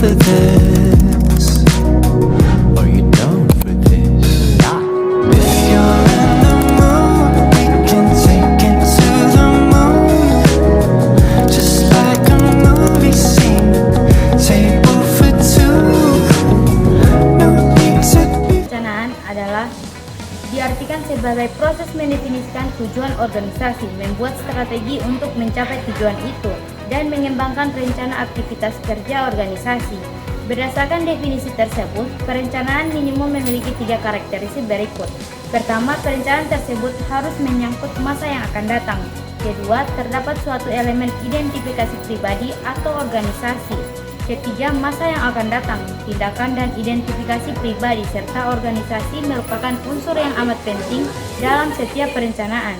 for this? Are you down for this? If you're in the mood, we can take it to the moon. Just like a movie scene, table for two. No need to be. Perencanaan adalah diartikan sebagai proses mendefinisikan tujuan organisasi, membuat strategi untuk mencapai tujuan itu, dan mengembangkan rencana aktivitas kerja organisasi. Berdasarkan definisi tersebut, perencanaan minimum memiliki 3 karakteristik berikut. Pertama, perencanaan tersebut harus menyangkut masa yang akan datang. Kedua, terdapat suatu elemen identifikasi pribadi atau organisasi. Ketiga, masa yang akan datang. Tindakan dan identifikasi pribadi serta organisasi merupakan unsur yang amat penting dalam setiap perencanaan.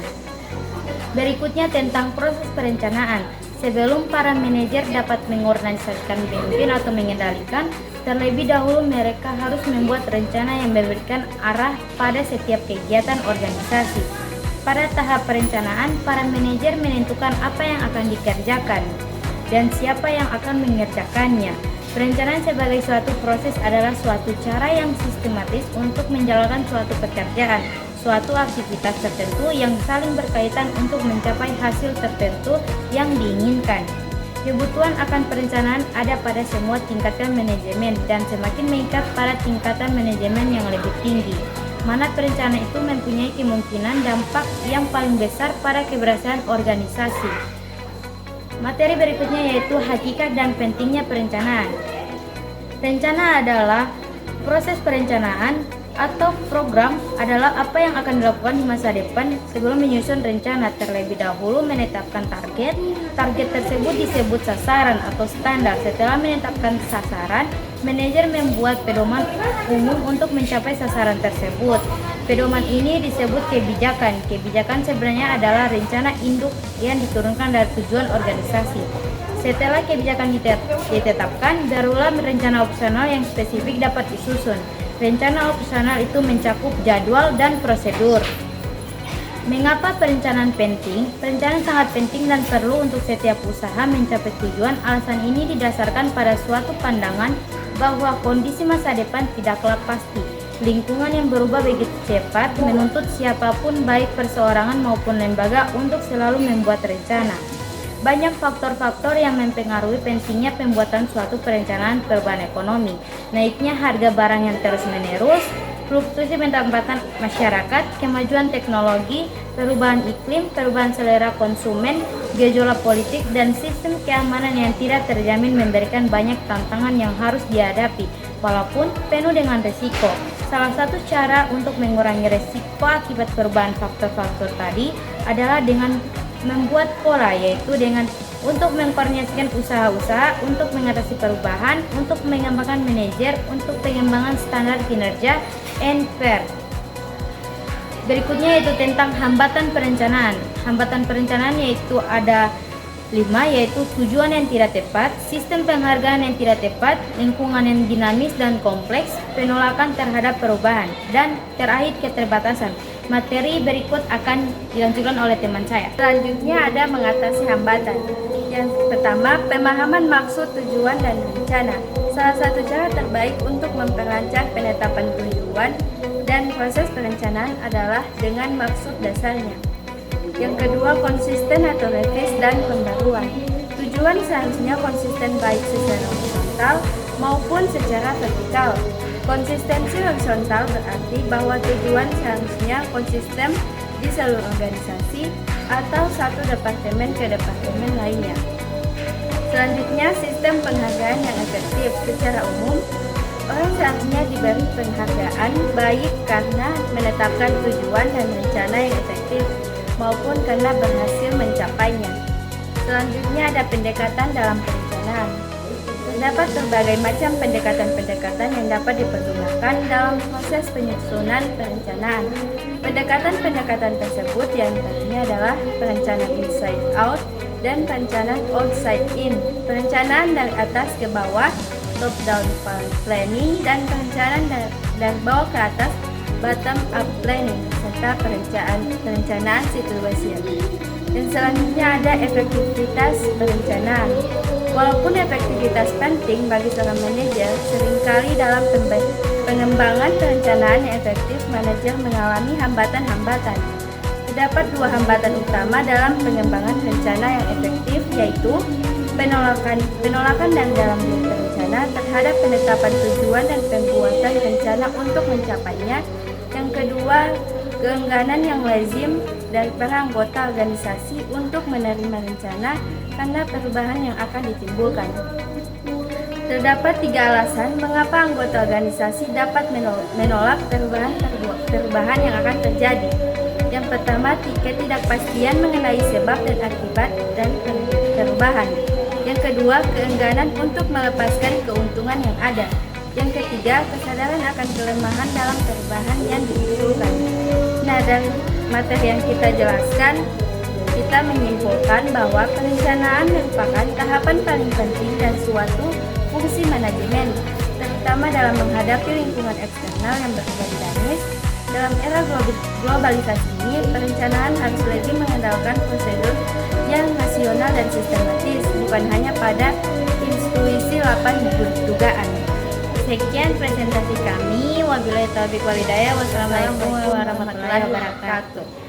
Berikutnya tentang proses perencanaan. Sebelum para manajer dapat mengorganisasikan, memimpin atau mengendalikan, terlebih dahulu mereka harus membuat rencana yang memberikan arah pada setiap kegiatan organisasi. Pada tahap perencanaan, para manajer menentukan apa yang akan dikerjakan dan siapa yang akan mengerjakannya. Perencanaan sebagai suatu proses adalah suatu cara yang sistematis untuk menjalankan suatu pekerjaan, suatu aktivitas tertentu yang saling berkaitan untuk mencapai hasil tertentu yang diinginkan. Kebutuhan akan perencanaan ada pada semua tingkatan manajemen dan semakin meningkat pada tingkatan manajemen yang lebih tinggi, mana perencanaan itu mempunyai kemungkinan dampak yang paling besar pada keberhasilan organisasi. Materi berikutnya yaitu hakikat dan pentingnya perencanaan. Rencana adalah proses perencanaan atau program adalah apa yang akan dilakukan di masa depan sebelum menyusun rencana. Terlebih dahulu menetapkan target. Target tersebut disebut sasaran atau standar. Setelah menetapkan sasaran, manajer membuat pedoman umum untuk mencapai sasaran tersebut. Pedoman ini disebut kebijakan. Kebijakan sebenarnya adalah rencana induk yang diturunkan dari tujuan organisasi. Setelah kebijakan ditetapkan, barulah rencana opsional yang spesifik dapat disusun. Rencana opsional itu mencakup jadwal dan prosedur. Mengapa perencanaan penting? Perencanaan sangat penting dan perlu untuk setiap usaha mencapai tujuan. Alasan ini didasarkan pada suatu pandangan bahwa kondisi masa depan tidaklah pasti. Lingkungan yang berubah begitu cepat menuntut siapapun baik perseorangan maupun lembaga untuk selalu membuat rencana. Banyak faktor-faktor yang mempengaruhi pentingnya pembuatan suatu perencanaan perubahan ekonomi. Naiknya harga barang yang terus-menerus, fluktuasi pendapatan masyarakat, kemajuan teknologi, perubahan iklim, perubahan selera konsumen, gejolak politik, dan sistem keamanan yang tidak terjamin memberikan banyak tantangan yang harus dihadapi, walaupun penuh dengan risiko. Salah satu cara untuk mengurangi risiko akibat perubahan faktor-faktor tadi adalah dengan membuat pola, yaitu dengan untuk mengkoordinasikan usaha-usaha untuk mengatasi perubahan, untuk mengembangkan manajer, untuk pengembangan standar kinerja, and fair. Berikutnya yaitu tentang hambatan perencanaan. Hambatan perencanaan yaitu ada 5, yaitu tujuan yang tidak tepat, sistem penghargaan yang tidak tepat, lingkungan yang dinamis dan kompleks, penolakan terhadap perubahan, dan terakhir keterbatasan. Materi berikut akan dilanjutkan oleh teman saya. Selanjutnya ada mengatasi hambatan. Yang pertama, pemahaman maksud, tujuan, dan rencana. Salah satu cara terbaik untuk memperlancar penetapan tujuan dan proses perencanaan adalah dengan maksud dasarnya. Yang kedua, konsisten atau revisi dan pembaruan. Tujuan seharusnya konsisten baik secara horizontal maupun secara vertikal. Konsistensi horizontal berarti bahwa tujuan seharusnya konsisten di seluruh organisasi atau satu departemen ke departemen lainnya. Selanjutnya, sistem penghargaan yang efektif. Secara umum, orang seharusnya diberi penghargaan baik karena menetapkan tujuan dan rencana yang efektif maupun karena berhasil mencapainya. Selanjutnya ada pendekatan dalam perencanaan. Terdapat berbagai macam pendekatan-pendekatan yang dapat dipergunakan dalam proses penyusunan perencanaan. Pendekatan-pendekatan tersebut diantaranya adalah perencanaan inside out dan perencanaan outside in, perencanaan dari atas ke bawah, top down planning, dan perencanaan dari bawah ke atas, bottom up planning, serta perencanaan situasi. Dan selanjutnya ada efektivitas perencanaan. Walaupun efektivitas penting bagi seorang manajer, seringkali dalam pengembangan perencanaan yang efektif, manajer mengalami hambatan-hambatan. Terdapat dua hambatan utama dalam pengembangan rencana yang efektif, yaitu penolakan dan dalam diri perencana terhadap penetapan tujuan dan pembuatan rencana untuk mencapainya. Yang kedua, keengganan yang lazim dari para anggota organisasi untuk menerima rencana karena perubahan yang akan ditimbulkan. Terdapat 3 alasan mengapa anggota organisasi dapat menolak perubahan yang akan terjadi. Yang pertama, ketidakpastian mengenai sebab dan akibat dari perubahan. Yang kedua, keengganan untuk melepaskan keuntungan yang ada. Yang ketiga, kesadaran akan kelemahan dalam perubahan yang diusulkan. Nah, dari materi yang kita jelaskan, kita menyimpulkan bahwa perencanaan merupakan tahapan paling penting dan suatu fungsi manajemen, terutama dalam menghadapi lingkungan eksternal yang berubah dinamis. Dalam era globalisasi ini, perencanaan harus lebih mengandalkan prosedur yang rasional dan sistematis, bukan hanya pada intuisi lapan dugaan. Sekian presentasi kami. Wabillahi taufiq walhidayah. Wassalamualaikum warahmatullahi wabarakatuh.